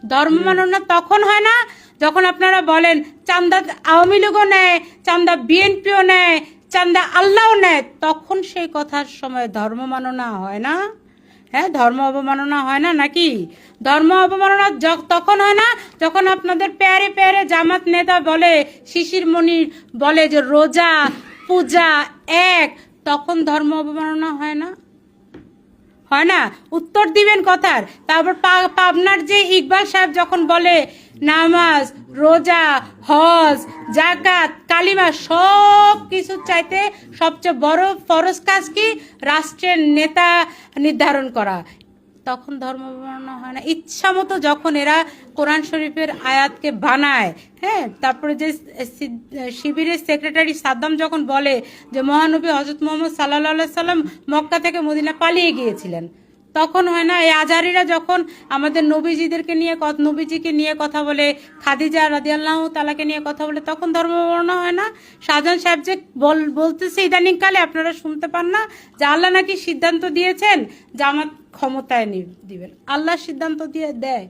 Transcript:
ধর্ম মানো না তখন হয় না যখন আপনারা বলেন চান্দা আওয়ামী লীগও নেয়, চান্দা বিএনপিও নেয়, চান্দা আল্লাহও নেয়, তখন সেই কথার সময় ধর্ম মাননা হয় না। হ্যাঁ, ধর্ম অবমাননা হয় না নাকি? ধর্ম অবমাননা তখন হয় না যখন আপনাদের প্যারে প্যারে জামাত নেতা বলে, শিশির মনির বলে যে রোজা পূজা এক, তখন ধর্ম অবমাননা হয় না? হয় না? উত্তর দিবেন কথার। তারপর পাবনার যে ইকবাল সাহেব যখন বলে নামাজ রোজা হজ জাকাত কালিমা সব কিছু চাইতে সবচেয়ে বড় ফরজ কাজ কি? রাষ্ট্রের নেতা নির্ধারণ করা, তখন ধর্ম অবমাননা হয় না? ইচ্ছা মতো যখন এরা কোরআন শরীফের আয়াতকে বানায়, হ্যাঁ, তারপরে যে শিবিরের সেক্রেটারি সাদ্দাম যখন বলে যে মহানবী হজরত মোহাম্মদ সাল্লাল্লাহু সাল্লাম মক্কা থেকে মদিনা পালিয়ে গিয়েছিলেন, তখন হয় না? এই আজারিরা যখন আমাদের নবীজিদেরকে নিয়ে নবীজিকে নিয়ে কথা বলে, খাদিজা রাদিয়াল্লাহু তাআলাকে নিয়ে কথা বলে, তখন ধর্ম অবমাননা হয় না? শাহজাহান সাহেব যে বলতেছে ইদানিংকালে, আপনারা শুনতে পান না যে আল্লাহ নাকি সিদ্ধান্ত দিয়েছেন জামাত ক্ষমতায় দিবেন? আল্লাহ সিদ্ধান্ত দিয়ে দেয়?